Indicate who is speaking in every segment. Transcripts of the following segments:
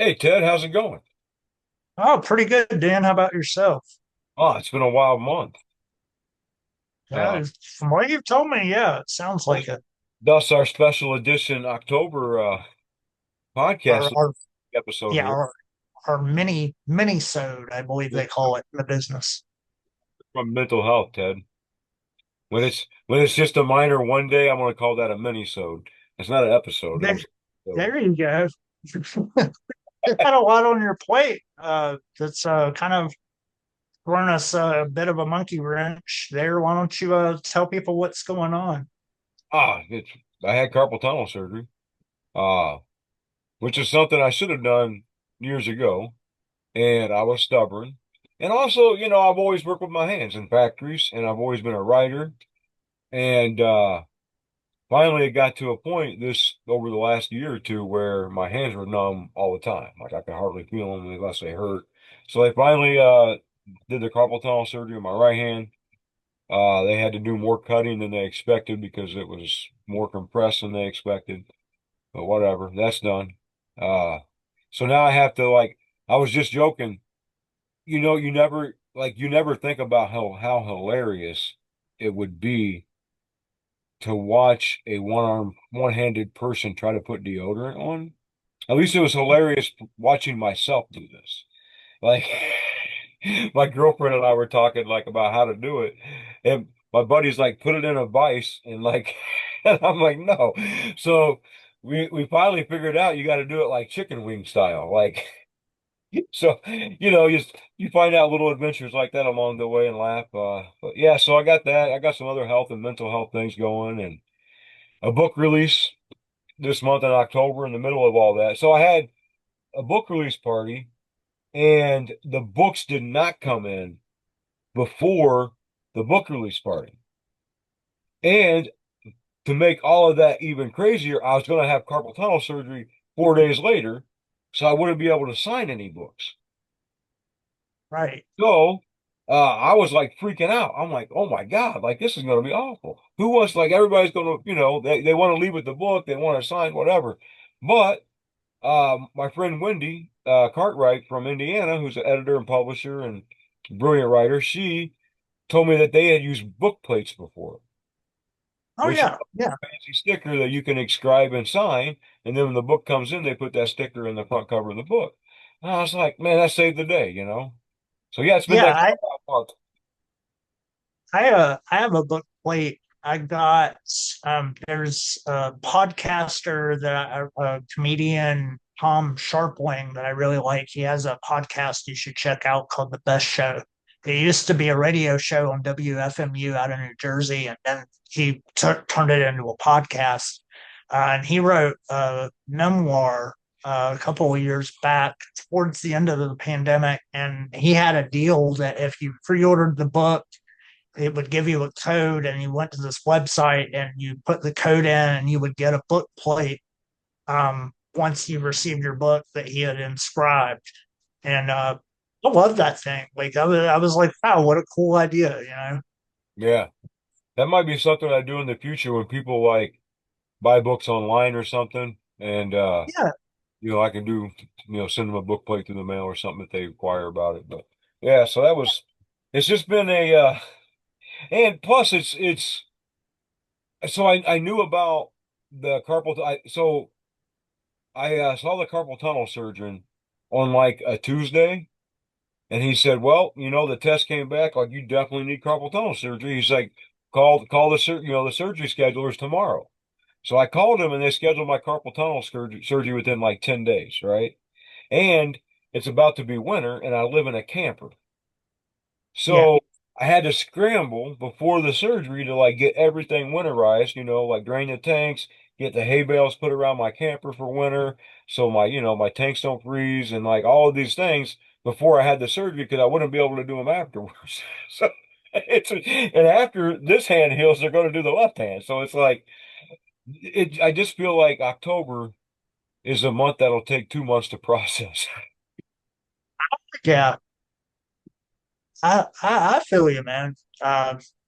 Speaker 1: Hey Ted, how's it going?
Speaker 2: Oh, pretty good, Dan. How about yourself?
Speaker 1: Oh, it's been a wild month. Uh,
Speaker 2: From what you've told me, yeah, it sounds
Speaker 1: thus
Speaker 2: like it.
Speaker 1: thus our special edition October
Speaker 2: Our,
Speaker 1: podcast
Speaker 2: our
Speaker 1: episode
Speaker 2: yeah,
Speaker 1: here
Speaker 2: our mini-sode, I believe they call it in the business.
Speaker 1: from mental health, Ted. When it's just a minor one day, I'm going to call that a mini-sode. It's not an episode.
Speaker 2: There,
Speaker 1: It's so,
Speaker 2: there you go. You had a lot on your plate. That's kind of throwing us a bit of a monkey wrench there. Why don't you tell people what's going on?
Speaker 1: it's I had carpal tunnel surgery, uh, which is something I should have done years ago, and I was stubborn. And also, I've always worked with my hands in factories, and I've always been a writer. And finally, it got to a point this over the last year or two where my hands were numb all the time. Like I could hardly feel them unless they hurt. So they finally did the carpal tunnel surgery on my right hand. They had to do more cutting than they expected because it was more compressed than they expected. But whatever, that's done. Uh, so now I have to I was just joking. You never think about how hilarious it would be to watch a one-handed person try to put deodorant on. At least it was hilarious watching myself do this. Like my girlfriend and I were talking about how to do it, and my buddy's like, put it in a vise, and and I'm like, no. So we finally figured out you got to do it like chicken wing style, like. So, you find out little adventures like that along the way and laugh. But yeah, so I got that. I got some other health and mental health things going, and a book release this month in October in the middle of all that. So I had a book release party, and the books did not come in before the book release party. And to make all of that even crazier, I was going to have carpal tunnel surgery 4 days later, so I wouldn't be able to sign any books.
Speaker 2: Right.
Speaker 1: So I was like freaking out. I'm like, oh my God, like this is going to be awful. Who wants, like, everybody's going to, they want to leave with the book, they want to sign whatever. But my friend Wendy Cartwright from Indiana, who's an editor and publisher and brilliant writer, she told me that they had used book plates before,
Speaker 2: Oh
Speaker 1: which is
Speaker 2: yeah, yeah,
Speaker 1: a fancy sticker that you can inscribe and sign. And then when the book comes in, they put that sticker in the front cover of the book. And I was like, man, that saved the day. So yeah, it's been
Speaker 2: yeah.
Speaker 1: that kind of month.
Speaker 2: I have a book plate. I got there's a podcaster a comedian Tom Sharpling that I really like. He has a podcast you should check out called The Best Show. It used to be a radio show on WFMU out in New Jersey, and then he turned it into a podcast. And he wrote a memoir a couple of years back towards the end of the pandemic, and he had a deal that if you pre-ordered the book it would give you a code and you went to this website and you put the code in and you would get a book plate once you received your book that he had inscribed. And I love that thing. Like I was like, wow, what a cool idea, you know?
Speaker 1: Yeah. That might be something I do in the future when people buy books online or something. And
Speaker 2: Yeah,
Speaker 1: I can send them a book plate through the mail or something if they inquire about it. But yeah, so it's just been and plus it's so I knew about the so I saw the carpal tunnel surgeon on like a Tuesday, and he said, well, the test came back like you definitely need carpal tunnel surgery. He's like, call the surgery schedulers tomorrow. So I called him and they scheduled my carpal tunnel surgery within like 10 days, right? And it's about to be winter and I live in a camper.
Speaker 2: yeah,
Speaker 1: So I had to scramble before the surgery to like get everything winterized, like drain the tanks, get the hay bales put around my camper for winter so my tanks don't freeze and like all of these things before I had the surgery because I wouldn't be able to do them afterwards. So and after this hand heals, they're going to do the left hand. So it's like I just feel like October is a month that'll take 2 months to process.
Speaker 2: yeah. I feel you, man.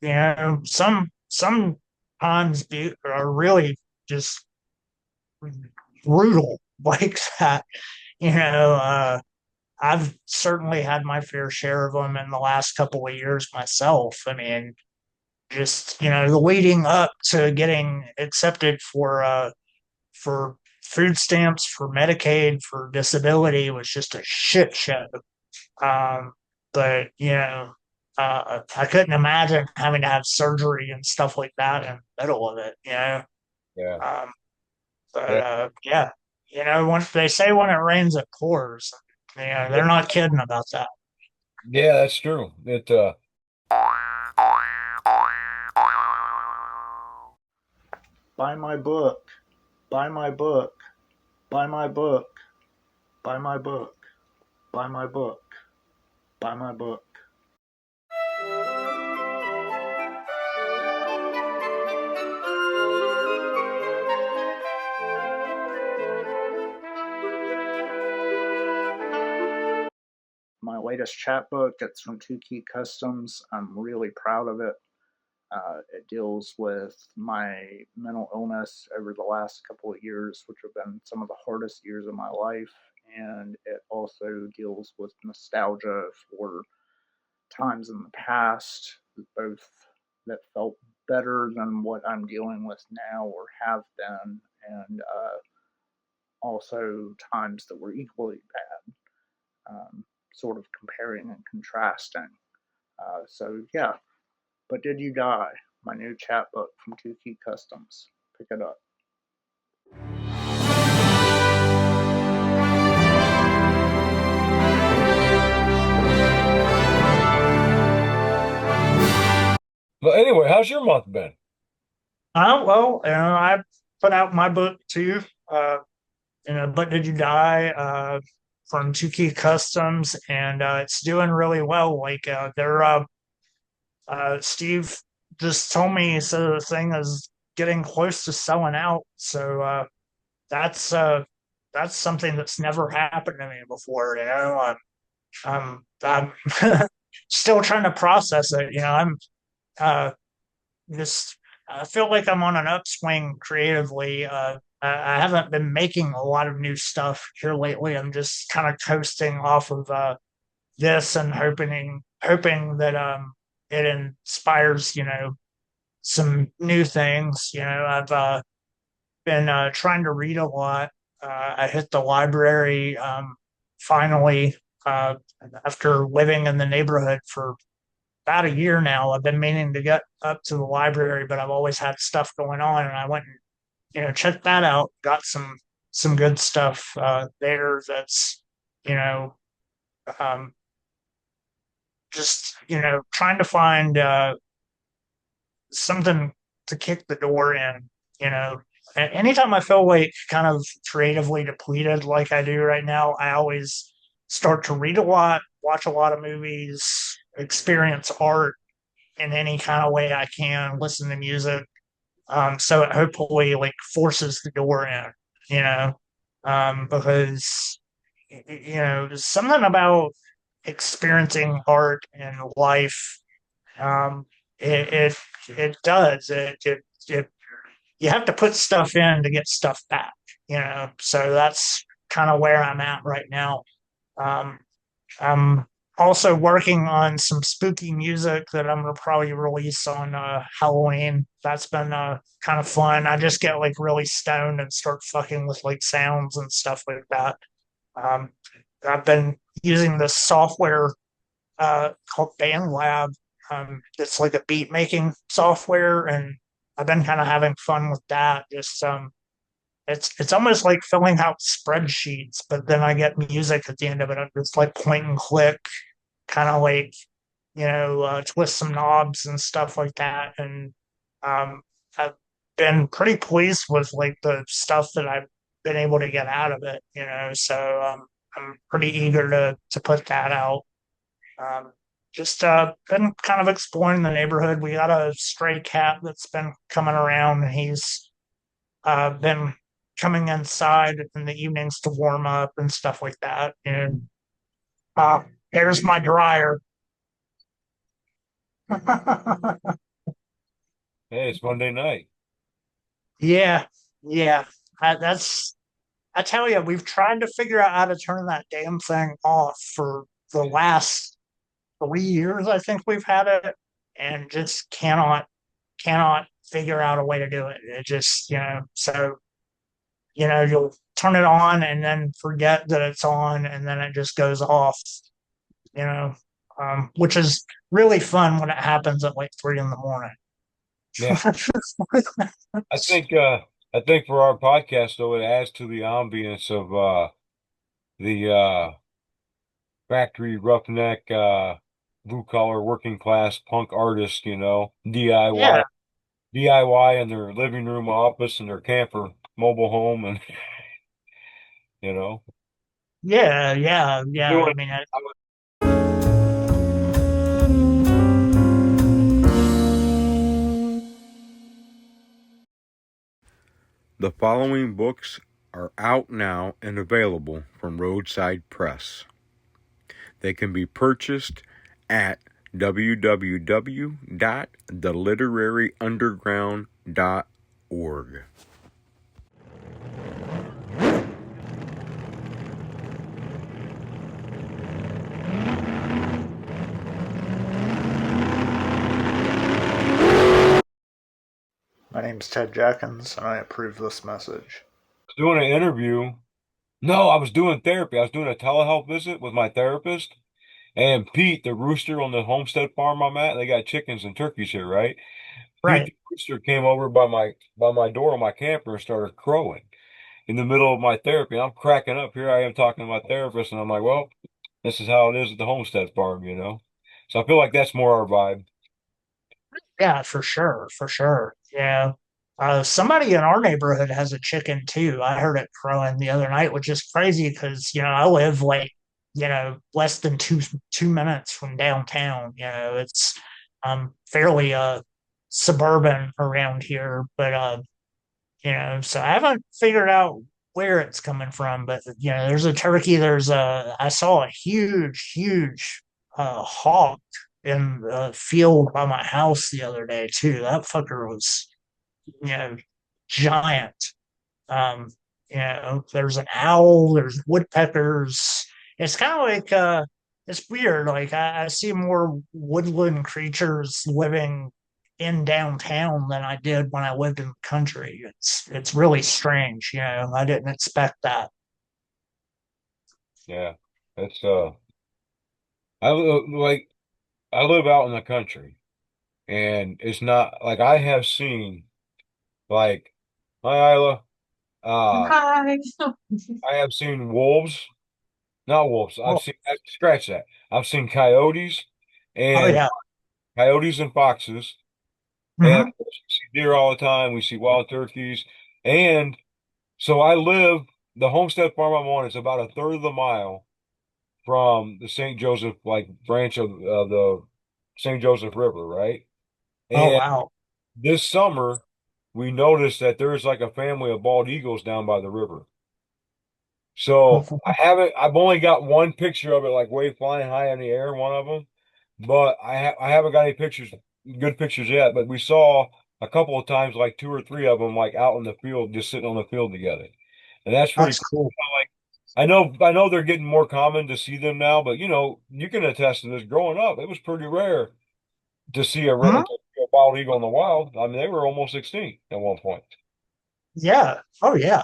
Speaker 2: You know, sometimes are really just brutal like that. I've certainly had my fair share of them in the last couple of years myself. I mean, just the leading up to getting accepted for food stamps, for Medicaid, for disability was just a shit show. Um, but I couldn't imagine having to have surgery and stuff like that in the middle of it.
Speaker 1: Yeah.
Speaker 2: Um, but
Speaker 1: Yeah.
Speaker 2: yeah, when they say when it rains, it pours. They're not kidding about that.
Speaker 1: Yeah, that's true.
Speaker 3: Buy my book. Buy my book. Buy my book. Buy my book. Buy my book. Buy my book. My latest chapbook, it's from Two Key Customs. I'm really proud of it. It deals with my mental illness over the last couple of years, which have been some of the hardest years of my life. And it also deals with nostalgia for times in the past, both that felt better than what I'm dealing with now or have been, and also times that were equally bad, sort of comparing and contrasting. So, yeah, But Did You Die? My new chapbook from Two Key Customs. Pick it up.
Speaker 1: But anyway, how's your month been?
Speaker 2: Well, I put out my book too. But Did You Die? From Two Key Customs, and it's doing really well. Like they're Steve just told me, so the thing is getting close to selling out. So that's uh, that's something that's never happened to me before. I'm still trying to process it. I'm uh, just I feel like I'm on an upswing creatively. I haven't been making a lot of new stuff here lately. I'm just kind of coasting off of this and hoping that it inspires some new things. I've been trying to read a lot. I hit the library finally uh, after living in the neighborhood for about a year now. I've been meaning to get up to the library, but I've always had stuff going on, and I went and checked that out. Got some good stuff there. That's you know um, just trying to find something to kick the door in. You know, anytime I feel like kind of creatively depleted, like I do right now, I always start to read a lot, watch a lot of movies, experience art in any kind of way I can, listen to music. So it hopefully like forces the door in, because there's something about experiencing art and life. Um, it, it it does it you have to put stuff in to get stuff back. So that's kind of where I'm at right now. Um, I'm also working on some spooky music that I'm gonna probably release on Halloween. That's been kind of fun. I just get like really stoned and start fucking with like sounds and stuff like that. Um, I've been using this software called BandLab. It's like a beat making software, and I've been kind of having fun with that. Just it's almost like filling out spreadsheets, but then I get music at the end of it. It's like point and click, kind of like twist some knobs and stuff like that. And I've been pretty pleased with like the stuff that I've been able to get out of it. So I'm pretty eager to put that out. Um, just been kind of exploring the neighborhood. We got a stray cat that's been coming around, and he's been coming inside in the evenings to warm up and stuff like that. And there's my dryer.
Speaker 1: Hey, it's Monday night.
Speaker 2: Yeah, yeah. That's. I tell you, we've tried to figure out how to turn that damn thing off for the last 3 years. I think we've had it, and just cannot figure out a way to do it. It just, so you'll turn it on and then forget that it's on, and then it just goes off. You know, which is really fun when it happens at like 3 in the morning.
Speaker 1: Yeah. I think I think for our podcast though, it adds to the ambience of the factory roughneck blue collar working class punk artist,
Speaker 2: Yeah,
Speaker 1: DIY in their living room office and their camper mobile home and you know
Speaker 2: yeah, yeah, yeah.
Speaker 1: doing
Speaker 2: I mean,
Speaker 1: The following books are out now and available from Roadside Press. They can be purchased at www.theliteraryunderground.org.
Speaker 3: My name's Ted Jackins, and I approve this message.
Speaker 1: Doing an interview. No, I was doing therapy. I was doing a telehealth visit with my therapist. And Pete, the rooster on the homestead farm I'm at, they got chickens and turkeys here, right? Pete
Speaker 2: right.
Speaker 1: the rooster came over by my door on my camper and started crowing in the middle of my therapy. I'm cracking up. Here I am talking to my therapist, and I'm like, well, this is how it is at the homestead farm. So I feel like that's more our vibe.
Speaker 2: Yeah, for sure, for sure. Yeah. Somebody in our neighborhood has a chicken too. I heard it crowing the other night, which is crazy because I live like less than two minutes from downtown. It's fairly suburban around here, but so I haven't figured out where it's coming from. But there's a turkey. I saw a huge hawk in the field by my house the other day too. That fucker was, you know, giant. Um, there's an owl, there's woodpeckers. It's kind of like it's weird. Like I see more woodland creatures living in downtown than I did when I lived in the country. It's really strange. I didn't expect that.
Speaker 1: Yeah, it's like I live out in the country, and it's not like I have seen like hi Isla, uh,
Speaker 2: Hi.
Speaker 1: I have seen wolves, not wolves.
Speaker 2: Oh,
Speaker 1: Scratch that. I've seen coyotes
Speaker 2: oh
Speaker 1: and
Speaker 2: yeah.
Speaker 1: foxes. And of
Speaker 2: Hmm.
Speaker 1: course, we see deer all the time. We see wild turkeys. And so the homestead farm I'm on is about a third of the mile from the St. Joseph, like branch of the St. Joseph River, right?
Speaker 2: Oh
Speaker 1: And
Speaker 2: wow.
Speaker 1: this summer, we noticed that there's like a family of bald eagles down by the river. So I've only got one picture of it, like way flying high in the air, one of them, but I haven't got any good pictures yet. But we saw a couple of times, like two or three of them, like out in the field, just sitting on the field together, and that's pretty
Speaker 2: That's
Speaker 1: cool.
Speaker 2: cool.
Speaker 1: Like I know they're getting more common to see them now, but you can attest to this. Growing up, it was pretty rare to see
Speaker 2: Hmm.
Speaker 1: a wild eagle in the wild. I mean, they were almost extinct at one point.
Speaker 2: Yeah. Oh yeah.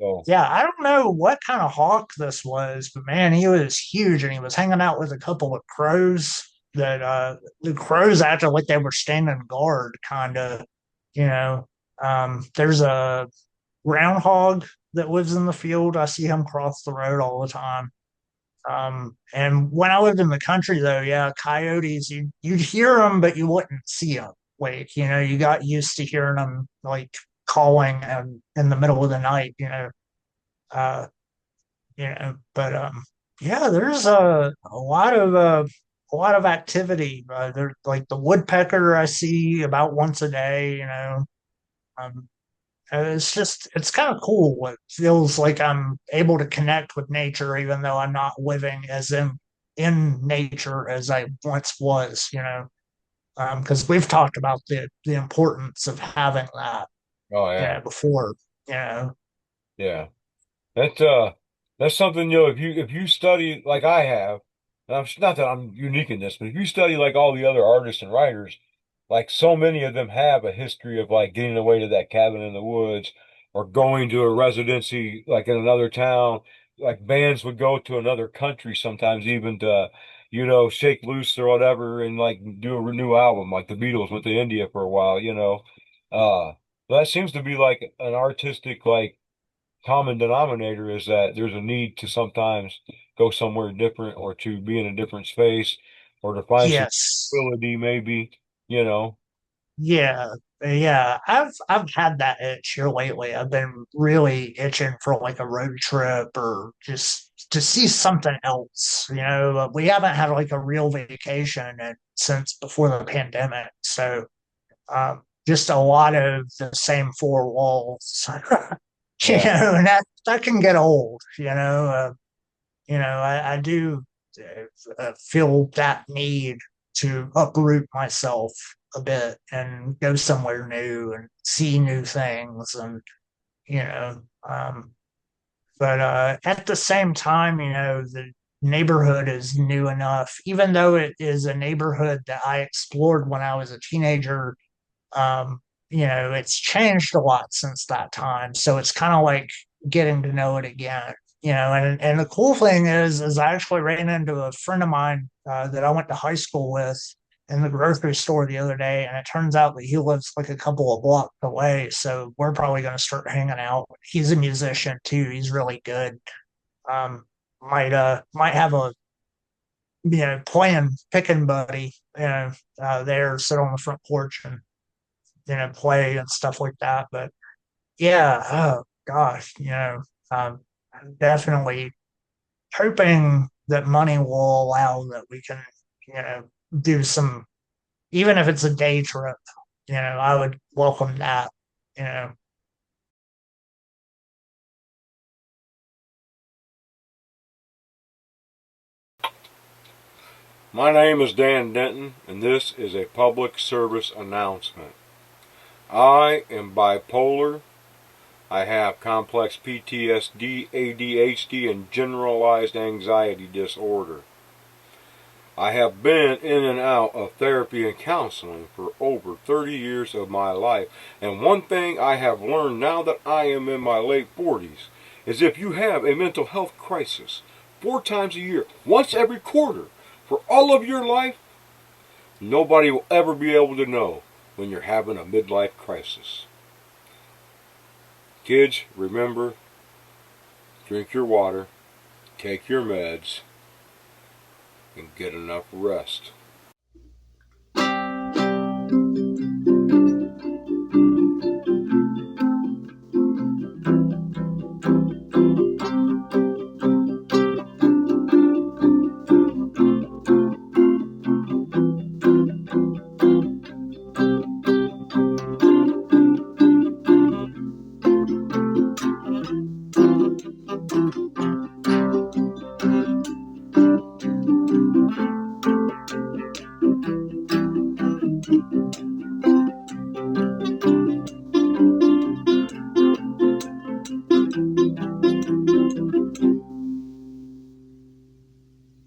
Speaker 1: So
Speaker 2: Yeah, I don't know what kind of hawk this was, but man, he was huge and he was hanging out with a couple of crows that the crows acted like they were standing guard, kind of, you know. There's a groundhog that lives in the field. I see him cross the road all the time. And when I lived in the country, though, yeah, coyotes, you'd hear them, but you wouldn't see them. Like, you got used to hearing them like calling and in the middle of the night, uh, but yeah, there's a lot of activity. There's like the woodpecker I see about once a day. Um, it's kind of cool. It feels like I'm able to connect with nature, even though I'm not living as in nature as I once was. Because we've talked about the importance of having that.
Speaker 1: oh yeah,
Speaker 2: Before. You know,
Speaker 1: yeah. That's that's something, if you study like I have, and I'm not that I'm unique in this, but if you study like all the other artists and writers, like so many of them have a history of like getting away to that cabin in the woods or going to a residency like in another town. Like bands would go to another country sometimes even to, shake loose or whatever and like do a new album. Like the Beatles went to India for a while. Uh, that seems to be like an artistic like common denominator is that there's a need to sometimes go somewhere different or to be in a different space or to find some
Speaker 2: Yes.
Speaker 1: ability maybe.
Speaker 2: Yeah, yeah. I've had that itch here lately. I've been really itching for like a road trip or just to see something else. We haven't had like a real vacation since before the pandemic, so just a lot of the same four walls.
Speaker 1: Yeah.
Speaker 2: And that can get old. I do feel that need to uproot myself a bit and go somewhere new and see new things and you know um but at the same time, the neighborhood is new enough, even though it is a neighborhood that I explored when I was a teenager. um it's changed a lot since that time, so it's kind of like getting to know it again. And the cool thing is I actually ran into a friend of mine that I went to high school with in the grocery store the other day, and it turns out that he lives like a couple of blocks away, so we're probably going to start hanging out. He's a musician too. He's really good. um might have a playing picking buddy, there, sit on the front porch and play and stuff like that. But yeah, oh gosh, I'm definitely hoping that money will allow that we can, you know, do some, even if it's a day trip. I would welcome that. You know,
Speaker 1: My name is Dan Denton, and this is a public service announcement. I am bipolar. I have complex PTSD, ADHD, and generalized anxiety disorder. I have been in and out of therapy and counseling for over 30 years of my life. And one thing I have learned now that I am in my late 40s is if you have a mental health crisis 4 times a year, once every quarter, for all of your life, nobody will ever be able to know when you're having a midlife crisis. Kids, remember, drink your water, take your meds, and get enough rest.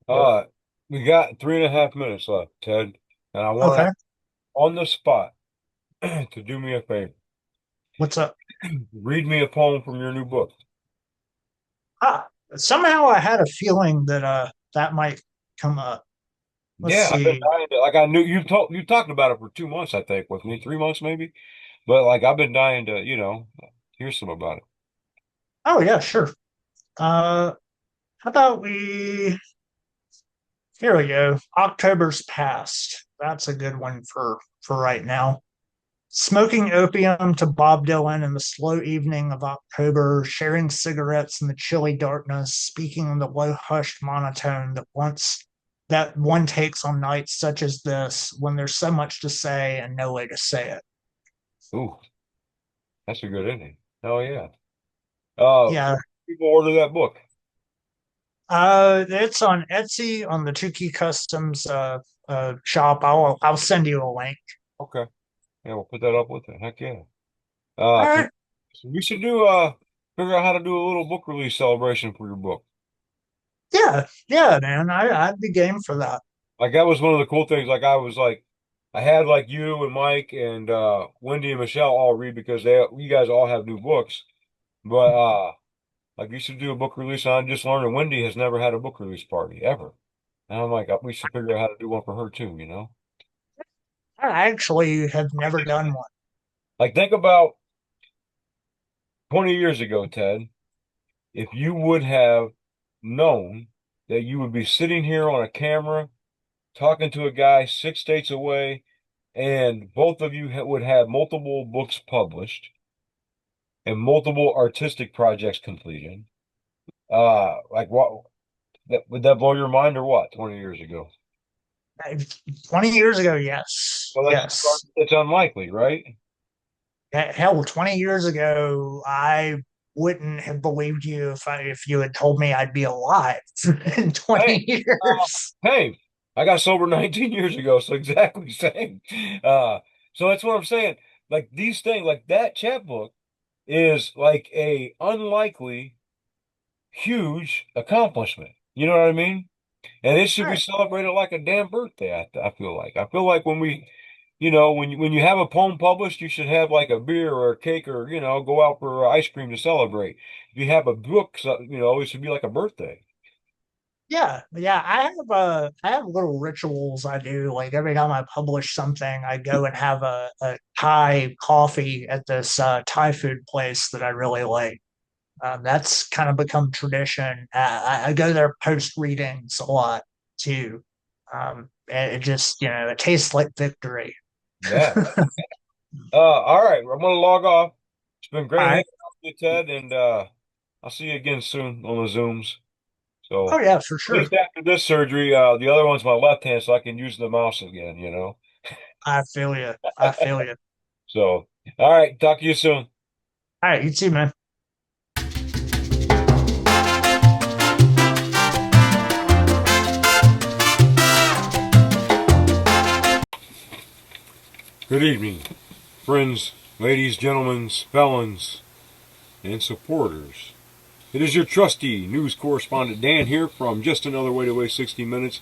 Speaker 1: Uh, we got 3.5 minutes left, Ted, and I want
Speaker 2: okay.
Speaker 1: to, on the spot, to do me a favor.
Speaker 2: What's up?
Speaker 1: Read me a poem from your new book.
Speaker 2: Ah, somehow I had a feeling that that might come up. Let's
Speaker 1: Yeah, I've been
Speaker 2: see.
Speaker 1: dying to, like I knew you talked about it for 2 months, I think, with me, 3 months maybe. But like I've been dying to, hear some about it.
Speaker 2: Oh yeah, sure. How about here we go. October's past. That's a good one for right now. Smoking opium to Bob Dylan in the slow evening of October, sharing cigarettes in the chilly darkness, speaking in the low hushed monotone that one takes on nights such as this when there's so much to say and no way to say it.
Speaker 1: Ooh, that's a good ending. Oh yeah.
Speaker 2: Yeah.
Speaker 1: Where can people order that book?
Speaker 2: It's on Etsy on the Two Key Customs shop. I'll send you a link.
Speaker 1: Okay. Yeah, we'll put that up with it. Heck yeah.
Speaker 2: All
Speaker 1: Can
Speaker 2: right.
Speaker 1: we should do figure out how to do a little book release celebration for your book.
Speaker 2: Yeah, yeah, man. I'd be game for that.
Speaker 1: Like that was one of the cool things. I had like you and Mike and Wendy and Michelle all read because you guys all have new books. But like you should do a book release. And I just learned that Wendy has never had a book release party ever. And I'm like, we should figure out how to do one for her too, you know?
Speaker 2: I actually have never done one.
Speaker 1: Like think about 20 years ago, Ted, if you would have known that you would be sitting here on a camera talking to a guy 6 states away, and both of you would have multiple books published and multiple artistic projects completed. Like what? Would that blow your mind or what? 20 years ago.
Speaker 2: 20 years ago, yes.
Speaker 1: Well,
Speaker 2: Yes.
Speaker 1: it's unlikely, right?
Speaker 2: Hell, 20 years ago, I wouldn't have believed you if you had told me I'd be alive in
Speaker 1: Hey,
Speaker 2: 20 years.
Speaker 1: hey, I got sober 19 years ago, so exactly the same. Uh, so that's what I'm saying. Like these things, like that chapbook is like a unlikely, huge accomplishment. You know what I mean? And it should be
Speaker 2: Right.
Speaker 1: celebrated like a damn birthday. I feel like. I feel like when we, when you have a poem published, you should have like a beer or a cake or go out for ice cream to celebrate. If you have a book, it should be like a birthday.
Speaker 2: Yeah, yeah. I have little rituals I do. Like every time I publish something, I go and have a Thai coffee at this Thai food place that I really like. That's kind of become tradition. I go there post readings a lot too. And it just, it tastes like victory.
Speaker 1: Yeah. All right. I'm gonna log off. It's been
Speaker 2: All
Speaker 1: great hanging
Speaker 2: right.
Speaker 1: out with you, Ted, and I'll see you again soon on the Zooms.
Speaker 2: Oh
Speaker 1: So
Speaker 2: yeah, for
Speaker 1: at
Speaker 2: sure.
Speaker 1: least after this surgery, the other one's my left hand, so I can use the mouse again.
Speaker 2: I feel you. I feel you.
Speaker 1: So, all right. Talk to you soon.
Speaker 2: All right, you too, man.
Speaker 1: Good evening, friends, ladies, gentlemen, felons, and supporters. It is your trusty news correspondent Dan here from Just Another Way to Waste 60 Minutes.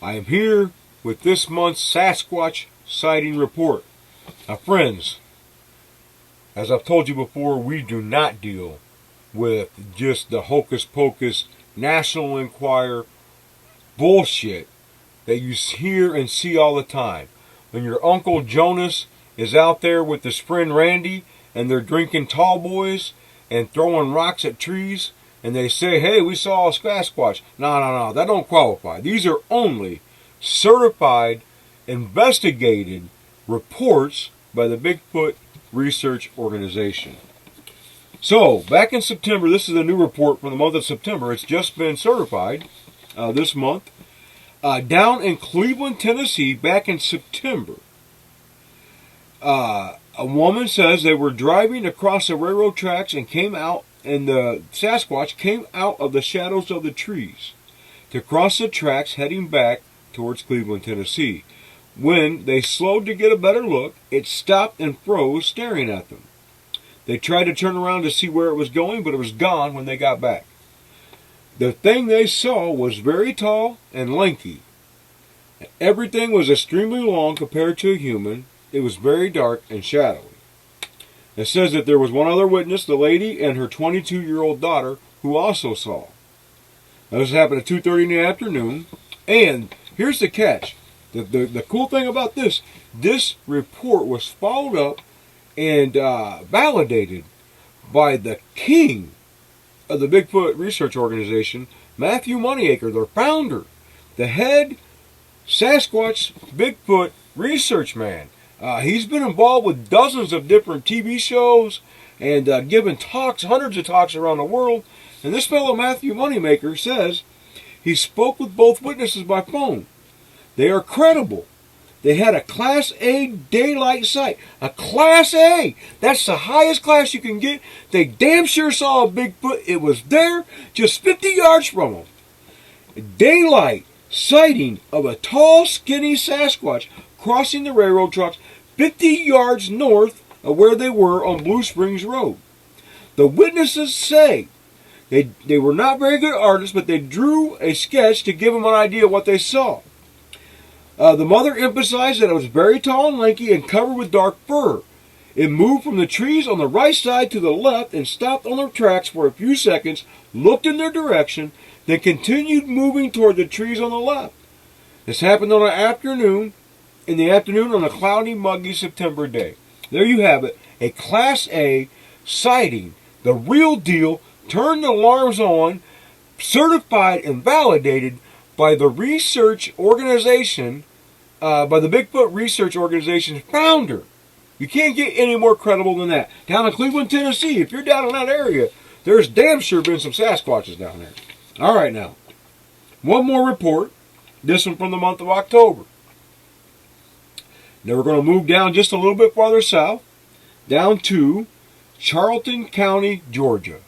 Speaker 1: I am here with this month's Sasquatch sighting report. Now, friends, as I've told you before, we do not deal with just the hocus pocus National Enquirer bullshit that you hear and see all the time. When your Uncle Jonas is out there with his friend Randy and they're drinking tall boys and throwing rocks at trees and they say, hey, we saw a Sasquatch. No, that don't qualify. These are only certified, investigated reports by the Bigfoot Research Organization. So, back in September, this is a new report for the month of September. It's just been certified this month. Down in Cleveland, Tennessee, back in September, a woman says they were driving across the railroad tracks and came out, and the Sasquatch came out of the shadows of the trees to cross the tracks heading back towards Cleveland, Tennessee. When they slowed to get a better look, it stopped and froze, staring at them. They tried to turn around to see where it was going, but it was gone when they got back. The thing they saw was very tall and lanky. Everything was extremely long compared to a human. It was very dark and shadowy. It says that there was one other witness, the lady and her 22-year-old daughter, who also saw. Now, this happened at 2:30 in the afternoon. And here's the catch. The cool thing about this report was followed up and validated by the king of the Bigfoot Research Organization, Matthew Moneyacre, their founder, the head Sasquatch Bigfoot research man. He's been involved with dozens of different TV shows and given talks, hundreds of talks around the world. And this fellow Matthew Moneymaker says he spoke with both witnesses by phone. They are credible. They had a Class A daylight sight. A Class A! That's the highest class you can get. They damn sure saw a Bigfoot. It was there, just 50 yards from them. A daylight sighting of a tall, skinny Sasquatch crossing the railroad tracks 50 yards north of where they were on Blue Springs Road. The witnesses say they were not very good artists, but they drew a sketch to give them an idea of what they saw. The mother emphasized that it was very tall and lanky and covered with dark fur. It moved from the trees on the right side to the left and stopped on their tracks for a few seconds, looked in their direction, then continued moving toward the trees on the left. This happened in the afternoon on a cloudy, muggy September day. There you have it, a Class A sighting, the real deal, turned the alarms on, certified and validated by the research organization, by the Bigfoot Research Organization's founder. You can't get any more credible than that. Down in Cleveland, Tennessee, if you're down in that area, there's damn sure been some Sasquatches down there. All right, now, one more report, this one from the month of October. Now we're going to move down just a little bit farther south, down to Charlton County, Georgia,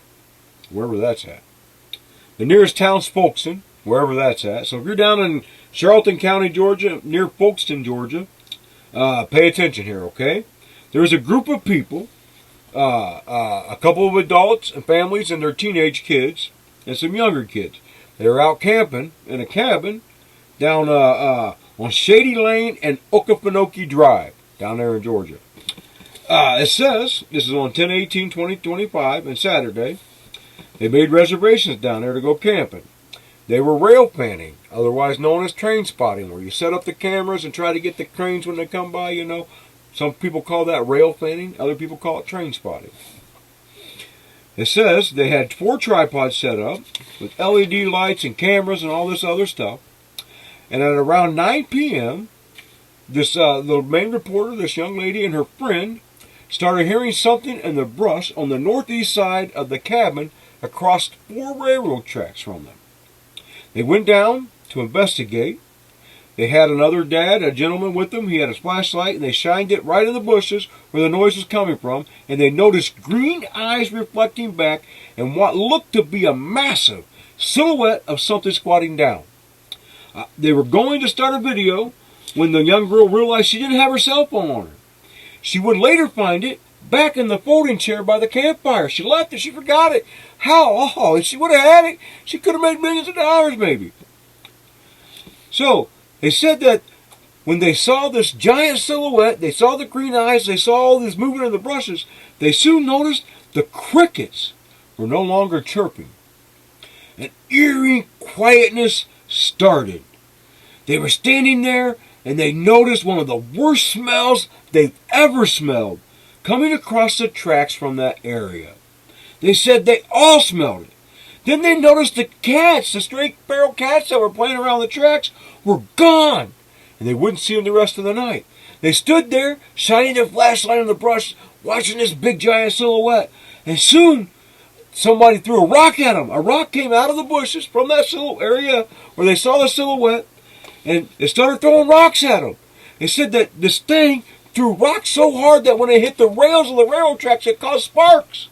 Speaker 1: wherever that's at. The nearest town's Folkston, wherever that's at. So if you're down in Charlton County, Georgia, near Folkston, Georgia, pay attention here, okay? There's a group of people, a couple of adults and families and their teenage kids, and some younger kids. They were out camping in a cabin down on Shady Lane and Okefenokee Drive, down there in Georgia. It says, this is on 10/18/2025 and Saturday, they made reservations down there to go camping. They were rail fanning, otherwise known as train spotting, where you set up the cameras and try to get the trains when they come by, you know. Some people call that rail fanning, other people call it train spotting. It says they had 4 tripods set up with LED lights and cameras and all this other stuff. And at around 9 p.m., the main reporter, this young lady and her friend, started hearing something in the brush on the northeast side of the cabin across 4 railroad tracks from them. They went down to investigate. They had another dad, a gentleman with them. He had a flashlight, and they shined it right in the bushes where the noise was coming from, and they noticed green eyes reflecting back and what looked to be a massive silhouette of something squatting down. They were going to start a video when the young girl realized she didn't have her cell phone on her. She would later find it back in the folding chair by the campfire. She left it. She forgot it. How? Oh, if she would have had it, she could have made millions of dollars maybe. So, they said that when they saw this giant silhouette, they saw the green eyes, they saw all this movement in the brushes, they soon noticed the crickets were no longer chirping. An eerie quietness started. They were standing there and they noticed one of the worst smells they've ever smelled coming across the tracks from that area. They said they all smelled it. Then they noticed the cats, the stray feral cats that were playing around the tracks, were gone, and they wouldn't see them the rest of the night. They stood there, shining their flashlight on the brush, watching this big giant silhouette, and soon somebody threw a rock at them. A rock came out of the bushes from that area where they saw the silhouette, and it started throwing rocks at them. They said that this thing threw rocks so hard that when it hit the rails of the railroad tracks, it caused sparks.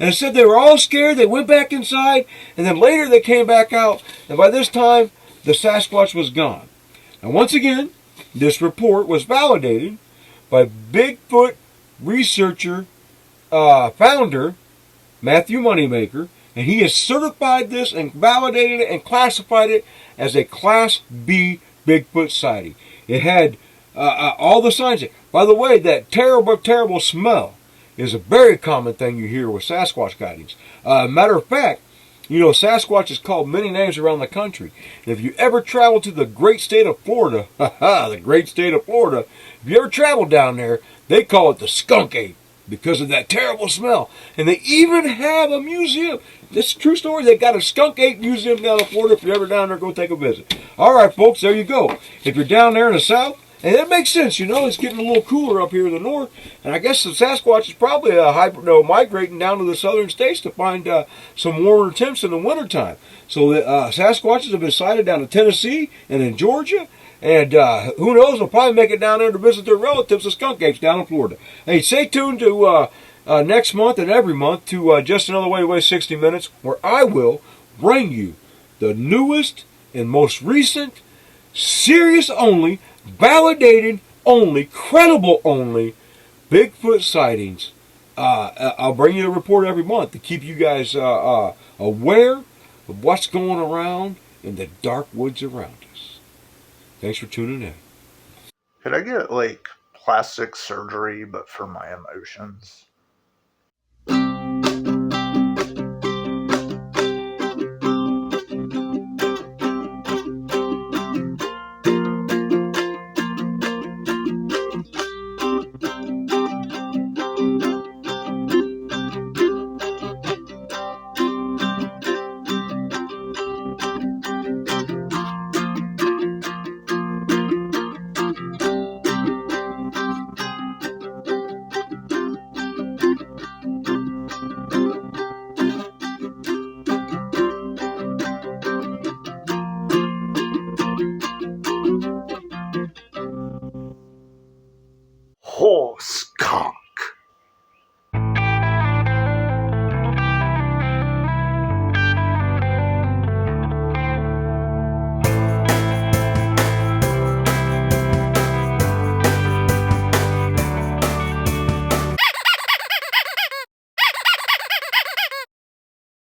Speaker 1: And it said they were all scared. They went back inside, and then later they came back out, and by this time, the Sasquatch was gone. And once again, this report was validated by Bigfoot researcher, founder, Matthew Moneymaker, and he has certified this and validated it and classified it as a Class B Bigfoot sighting. It had all the signs. By the way, that terrible, terrible smell is a very common thing you hear with Sasquatch sightings. Matter of fact, you know, Sasquatch is called many names around the country. And if you ever travel to the great state of Florida, the great state of Florida, if you ever travel down there, they call it the skunk ape because of that terrible smell. And they even have a museum. This is a true story. They got a skunk ape museum down in Florida. If you're ever down there, go take a visit. All right, folks, there you go. If you're down there in the south, and that makes sense, you know, it's getting a little cooler up here in the north, and I guess the Sasquatch is probably migrating down to the southern states to find some warmer temps in the wintertime. So the Sasquatches have been sighted down in Tennessee and in Georgia, and who knows, they'll probably make it down there to visit their relatives, the skunk apes, down in Florida. Hey, stay tuned to next month and every month to Just Another Way to Waste 60 Minutes, where I will bring you the newest and most recent, serious only, validated only, credible only Bigfoot sightings I'll bring you a report every month to keep you guys aware of what's going around in the dark woods around us. Thanks for tuning in.
Speaker 3: Could I get like plastic surgery, but for my emotions? Oh, Scott.